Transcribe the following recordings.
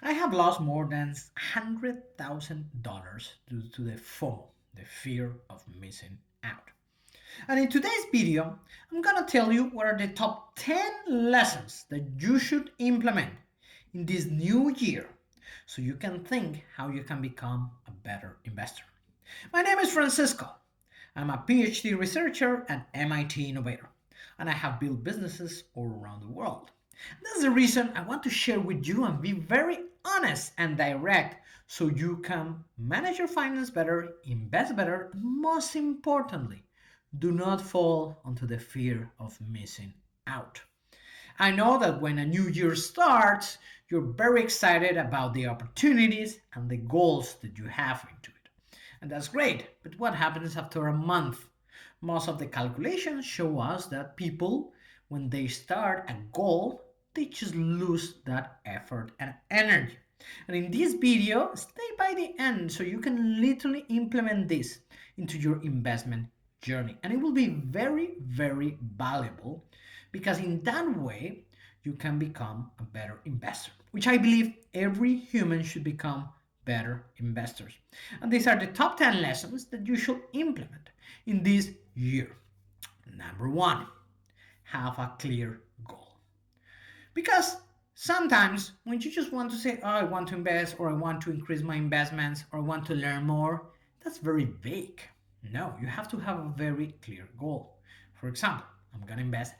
I have lost more than $100,000 due to the FOMO, the fear of missing out. And in today's video, I'm gonna tell you what are the top 10 lessons that you should implement in this new year so you can think how you can become a better investor. My name is Francisco. I'm a PhD researcher and MIT innovator, and I have built businesses all around the world. That's the reason I want to share with you and be very honest and direct so you can manage your finance better, invest better, and most importantly, do not fall onto the fear of missing out. I know that when a new year starts, you're very excited about the opportunities and the goals that you have into it. And that's great, but what happens after a month? Most of the calculations show us that people, when they start a goal, they just lose that effort and energy. And in this video, stay by the end so you can literally implement this into your investment journey. And it will be very, very valuable because in that way, you can become a better investor, which I believe every human should become better investors. And these are the top 10 lessons that you should implement in this year. Number one, have a clear goal. Because sometimes when you just want to say, oh, I want to invest, or I want to increase my investments, or I want to learn more, that's very vague. No, you have to have a very clear goal. For example, I'm going to invest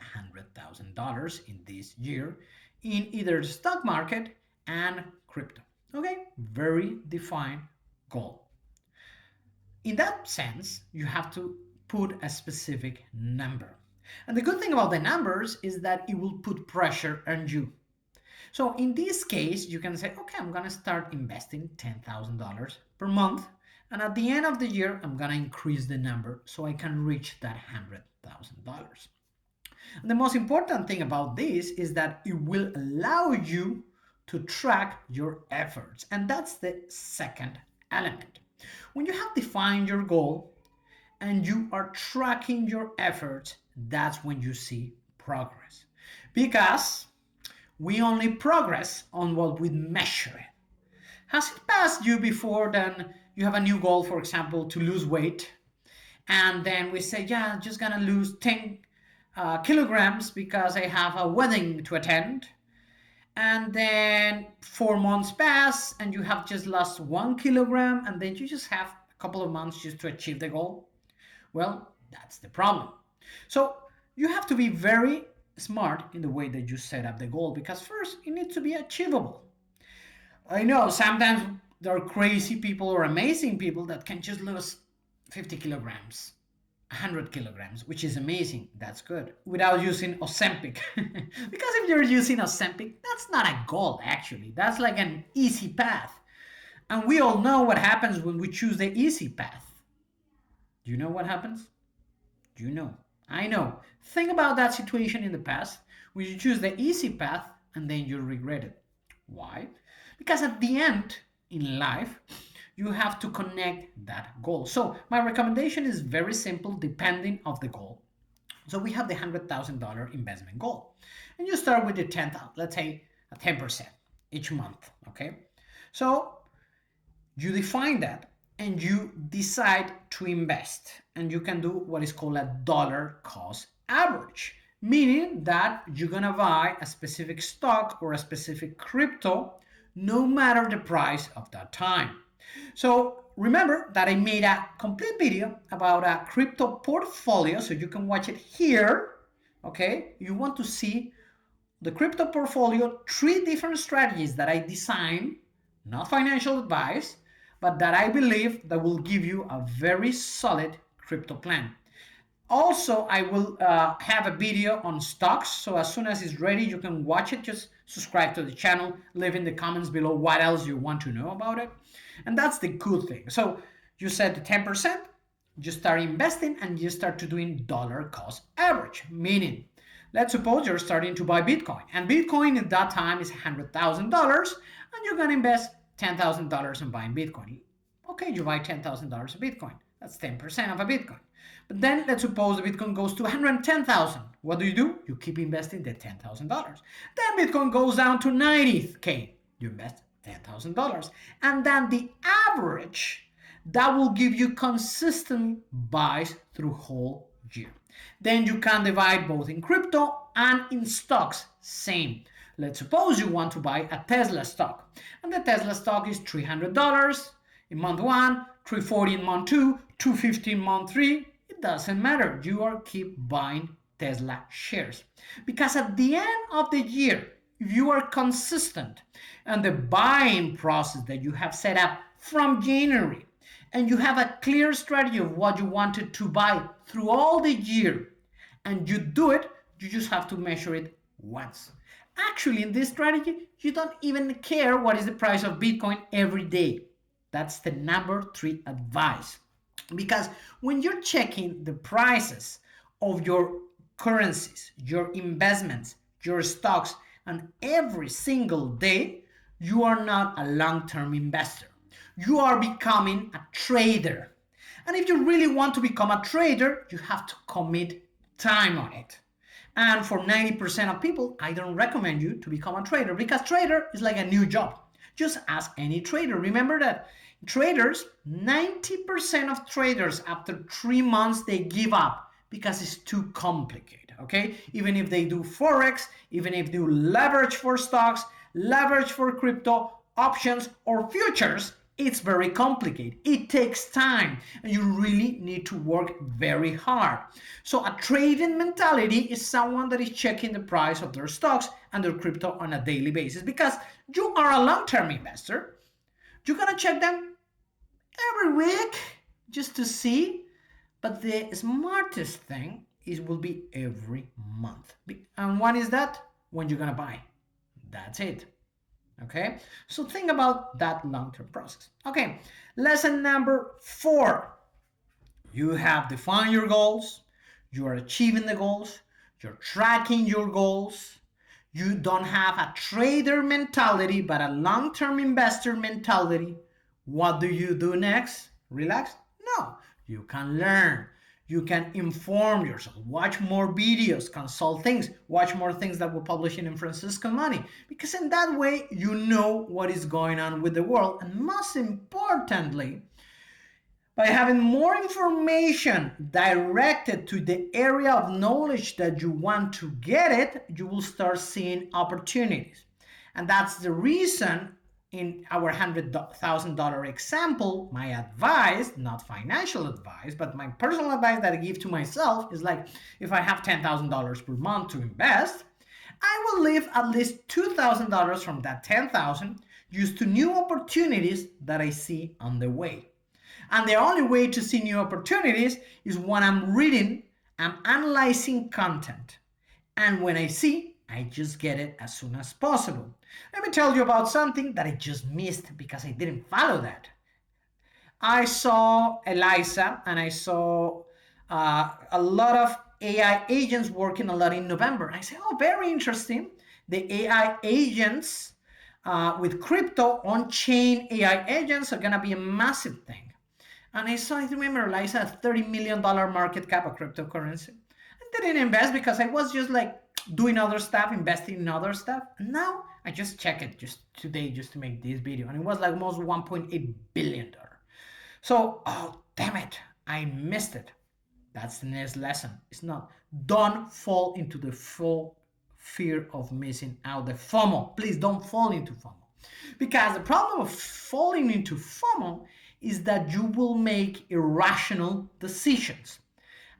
$100,000 in this year in either the stock market and crypto. Okay, very defined goal. In that sense, you have to put a specific number. And the good thing about the numbers is that it will put pressure on you. So in this case, you can say, okay, I'm going to start investing $10,000 per month. And at the end of the year, I'm going to increase the number so I can reach that $100,000. And the most important thing about this is that it will allow you to track your efforts. And that's the second element. When you have defined your goal and you are tracking your efforts, that's when you see progress. Because we only progress on what we measure. Has it passed you before then you have a new goal, for example, to lose weight? And then we say, yeah, I'm just gonna lose 10 kilograms because I have a wedding to attend. And then 4 months pass and you have just lost 1 kilogram, and then you just have a couple of months just to achieve the goal. Well, that's the problem. So you have to be very smart in the way that you set up the goal because first it needs to be achievable. I know sometimes there are crazy people or amazing people that can just lose 50 kilograms, 100 kilograms, which is amazing. That's good. Without using Ozempic. Because if you're using Ozempic, that's not a goal, actually. That's like an easy path. And we all know what happens when we choose the easy path. Do you know what happens? Do you know? I know. Think about that situation in the past when you choose the easy path and then you regret it. Why? Because at the end in life, you have to connect that goal. So my recommendation is very simple depending of the goal. So we have the $100,000 investment goal. And you start with the 10,000, let's say a 10% each month, okay? So you define that and you decide to invest. And you can do what is called a dollar cost average, meaning that you're gonna buy a specific stock or a specific crypto no matter the price of that time. So remember that I made a complete video about a crypto portfolio, so you can watch it here. Okay, you want to see the crypto portfolio, 3 different strategies that I designed, not financial advice, but that I believe that will give you a very solid crypto plan. Also, I will have a video on stocks, so as soon as it's ready, you can watch it. Just subscribe to the channel, leave in the comments below what else you want to know about it. And that's the good thing. So you set the 10%, you start investing, and you start to doing dollar cost average, meaning let's suppose you're starting to buy Bitcoin, and Bitcoin at that time is $100,000, and you're gonna invest $10,000 in buying Bitcoin. Okay, you buy $10,000 of Bitcoin. That's 10% of a Bitcoin. But then let's suppose the Bitcoin goes to 110,000. What do? You keep investing the $10,000. Then Bitcoin goes down to 90K. You invest $10,000. And then the average that will give you consistent buys through whole year. Then you can divide both in crypto and in stocks. Same. Let's suppose you want to buy a Tesla stock, and the Tesla stock is $300 in month one, 340 in month two, 250 in month three. It doesn't matter. You are keep buying Tesla shares, because at the end of the year, if you are consistent and the buying process that you have set up from January, and you have a clear strategy of what you wanted to buy through all the year, and you do it, you just have to measure it once. Actually, in this strategy, you don't even care what is the price of Bitcoin every day. That's the number 3 advice. Because when you're checking the prices of your currencies, your investments, your stocks, and every single day, you are not a long-term investor. You are becoming a trader. And if you really want to become a trader, you have to commit time on it. And for 90% of people, I don't recommend you to become a trader, because trader is like a new job. Just ask any trader. Remember that traders, 90% of traders after 3 months, they give up because it's too complicated, okay? Even if they do Forex, even if they do leverage for stocks, leverage for crypto, options, or futures, it's very complicated. It takes time, and you really need to work very hard. So a trading mentality is someone that is checking the price of their stocks and their crypto on a daily basis, because you are a long-term investor. You're gonna check them every week just to see, but the smartest thing is will be every month. And what is that? When you're gonna buy. That's it. Okay, so think about that long-term process. Okay, lesson number 4. You have defined your goals, you are achieving the goals, you're tracking your goals, you don't have a trader mentality but a long-term investor mentality. What do you do next? Relax? No, you can learn. You can inform yourself, watch more videos, consult things, watch more things that we're publishing in Francisco Money, because in that way you know what is going on with the world. And most importantly, by having more information directed to the area of knowledge that you want to get it, you will start seeing opportunities. And that's the reason in our $100,000 example, my advice, not financial advice, but my personal advice that I give to myself is like, if I have $10,000 per month to invest, I will leave at least $2,000 from that 10,000 used to new opportunities that I see on the way. And the only way to see new opportunities is when I'm reading, I'm analyzing content. And when I see, I just get it as soon as possible. Let me tell you about something that I just missed because I didn't follow that. I saw Eliza, and I saw a lot of AI agents working a lot in November. I said, oh, very interesting. The AI agents with crypto on-chain AI agents are going to be a massive thing. And I remember Eliza had $30 million market cap of cryptocurrency. I didn't invest because I was just like doing other stuff, investing in other stuff. And now I just checked it just today just to make this video. And it was like almost $1.8 billion. So, oh, damn it, I missed it. That's the next lesson. It's not, don't fall into the full fear of missing out, the FOMO. Please don't fall into FOMO. Because the problem of falling into FOMO is that you will make irrational decisions.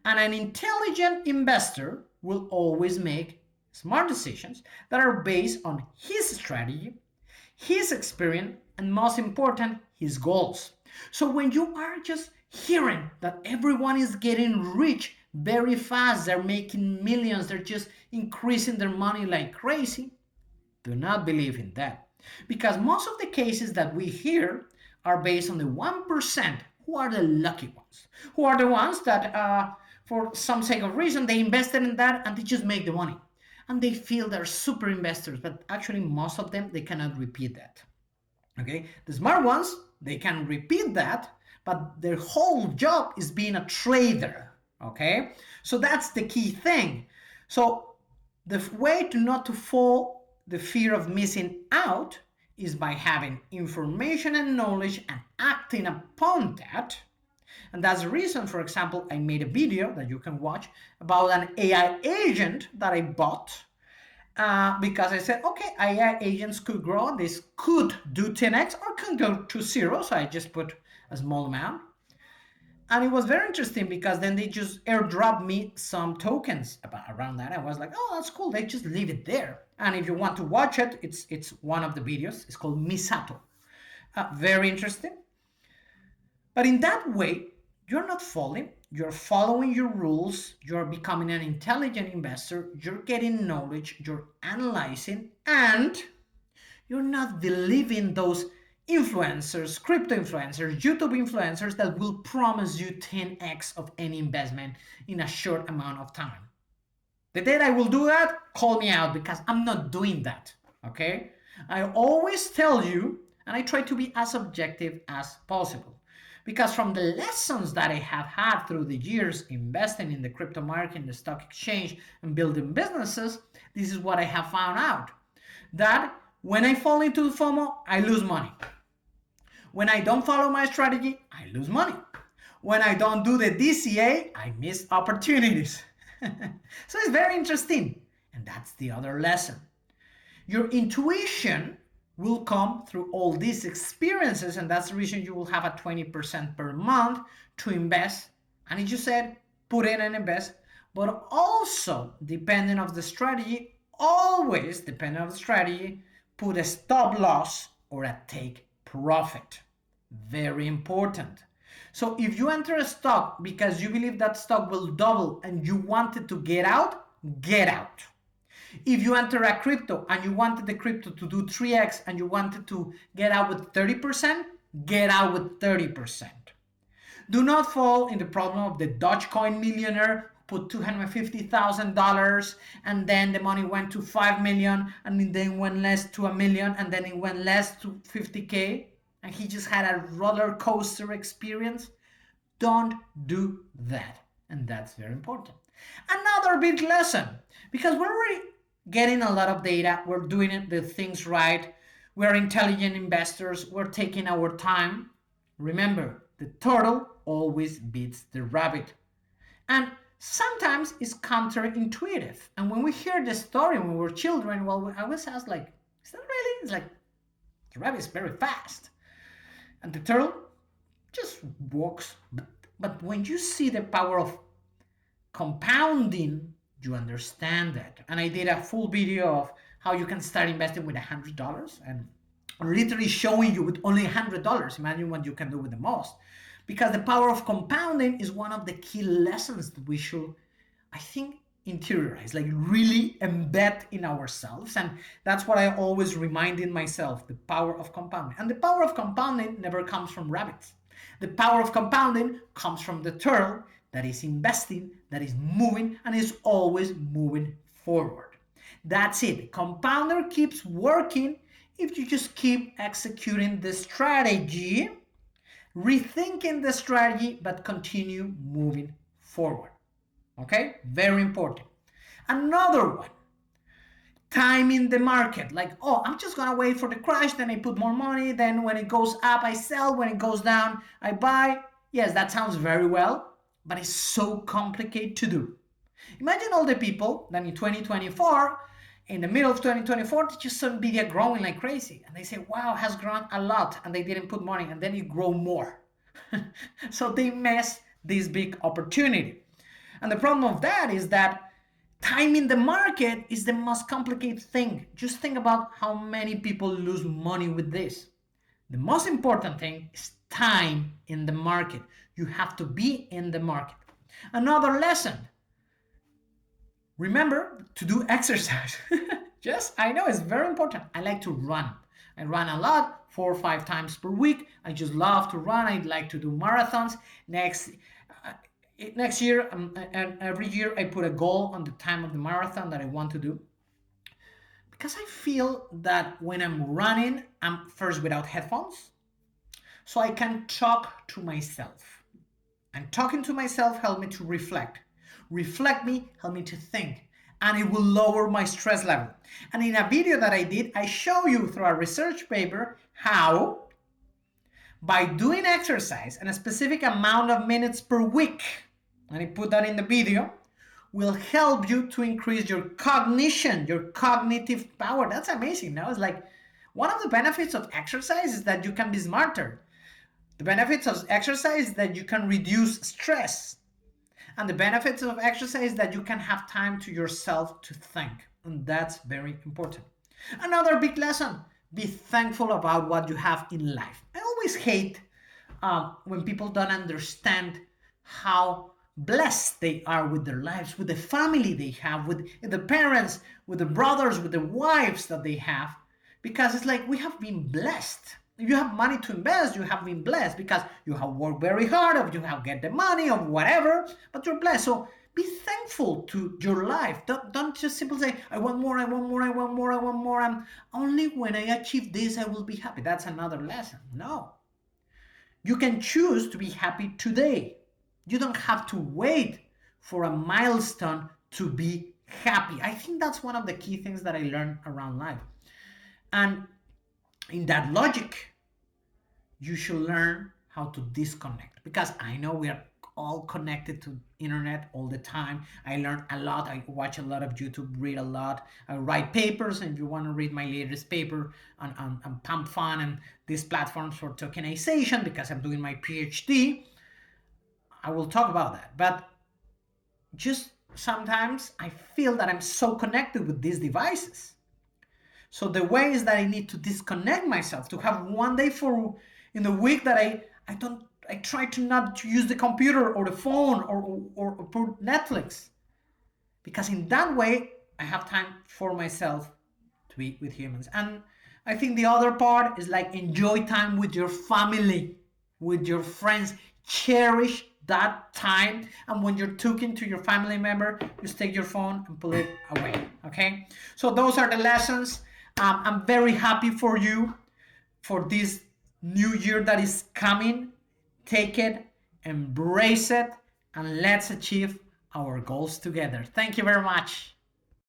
And an intelligent investor will always make smart decisions that are based on his strategy, his experience, and most important, his goals. So when you are just hearing that everyone is getting rich very fast, they're making millions, they're just increasing their money like crazy, do not believe in that. Because most of the cases that we hear are based on the 1% who are the lucky ones, who are the ones that, for some sake of reason, they invested in that and they just make the money. And they feel they're super investors, but actually most of them, they cannot repeat that. Okay, the smart ones, they can repeat that, but their whole job is being a trader. Okay, so that's the key thing. So the way to not to fall the fear of missing out is by having information and knowledge and acting upon that. And that's the reason, for example, I made a video that you can watch about an AI agent that I bought because I said, okay, AI agents could grow. This could do 10x or can go to zero. So I just put a small amount. And it was very interesting because then they just airdrop me some tokens about around that. I was like, oh, that's cool. They just leave it there. And if you want to watch it, it's one of the videos. It's called Misato. Very interesting. But in that way, you're not falling. You're following your rules. You're becoming an intelligent investor. You're getting knowledge. You're analyzing, and you're not believing those influencers, crypto influencers, YouTube influencers that will promise you 10x of any investment in a short amount of time. The day I will do that, call me out because I'm not doing that. Okay? I always tell you, and I try to be as objective as possible. Because from the lessons that I have had through the years investing in the crypto market, the stock exchange, and building businesses, this is what I have found out. That when I fall into FOMO, I lose money. When I don't follow my strategy, I lose money. When I don't do the DCA, I miss opportunities. So it's very interesting. And that's the other lesson. Your intuition will come through all these experiences, and that's the reason you will have a 20% per month to invest. And as you said, put in and invest, but also depending on the strategy, always depending on the strategy, put a stop loss or a take profit. Very important. So if you enter a stock because you believe that stock will double and you wanted to get out, get out. If you enter a crypto and you wanted the crypto to do 3x and you wanted to get out with 30%, get out with 30%. Do not fall in the problem of the Dogecoin millionaire who put $250,000 and then the money went to 5 million and then went less to a million and then it went less to 50K and he just had a roller coaster experience. Don't do that. And that's very important. Another big lesson, because we're already getting a lot of data, we're doing it, the things right, we're intelligent investors, we're taking our time. Remember, the turtle always beats the rabbit. And sometimes it's counterintuitive. And when we hear the story when we were children, well, I always ask, like, is that really? It's like the rabbit is very fast. And the turtle just walks. But when you see the power of compounding, you understand that. And I did a full video of how you can start investing with $100 and literally showing you with only $100. Imagine what you can do with the most. Because the power of compounding is one of the key lessons that we should, I think, interiorize, like really embed in ourselves. And that's what I always reminding myself, the power of compounding. And the power of compounding never comes from rabbits. The power of compounding comes from the turtle that is investing, that is moving, and is always moving forward. That's it. Compounder keeps working if you just keep executing the strategy, rethinking the strategy, but continue moving forward. Okay? Very important. Another one, timing the market. Like, oh, I'm just gonna wait for the crash, then I put more money, then when it goes up, I sell, when it goes down, I buy. Yes, that sounds very well, but it's so complicated to do. Imagine all the people that in 2024, in the middle of 2024, they just saw Nvidia growing like crazy. And they say, wow, has grown a lot. And they didn't put money, and then it grow more. So they miss this big opportunity. And the problem of that is that timing the market is the most complicated thing. Just think about how many people lose money with this. The most important thing is time in the market. You have to be in the market. Another lesson, remember to do exercise. Yes, I know it's very important. I like to run. I run a lot, 4 or 5 times per week. I just love to run. I like to do marathons. Next year, and every year I put a goal on the time of the marathon that I want to do. Because I feel that when I'm running, I'm first without headphones, so I can talk to myself. And talking to myself helped me to reflect. Reflect me, help me to think. and it will lower my stress level. And in a video that I did, I show you through a research paper how by doing exercise and a specific amount of minutes per week, and I put that in the video, will help you to increase your cognition, your cognitive power. That's amazing. Now it's like one of the benefits of exercise is that you can be smarter. The benefits of exercise is that you can reduce stress. And the benefits of exercise is that you can have time to yourself to think. And that's very important. Another big lesson, be thankful about what you have in life. I always hate when people don't understand how blessed they are with their lives, with the family they have, with the parents, with the brothers, with the wives that they have, because it's like we have been blessed. If you have money to invest, you have been blessed because you have worked very hard, or you have get the money, or whatever, but you're blessed. So be thankful to your life. Don't just simply say, I want more, I want more, I want more, I want more. And only when I achieve this, I will be happy. That's another lesson. No. You can choose to be happy today. You don't have to wait for a milestone to be happy. I think that's one of the key things that I learned around life. And in that logic, you should learn how to disconnect, because I know we are all connected to internet all the time. I learn a lot. I watch a lot of YouTube, read a lot. I write papers, and if you want to read my latest paper on Pump Fun and these platforms for tokenization, because I'm doing my PhD, I will talk about that. But just sometimes I feel that I'm so connected with these devices. So the way is that I need to disconnect myself, to have one day for in the week that I try to not to use the computer or the phone or put Netflix, because in that way I have time for myself to be with humans. And I think the other part is like enjoy time with your family, with your friends. Cherish that time. And when you're talking to your family member, just take your phone and put it away. Okay. So those are the lessons. I'm very happy for you for this new year that is coming. Take it, embrace it, and let's achieve our goals together. Thank you very much.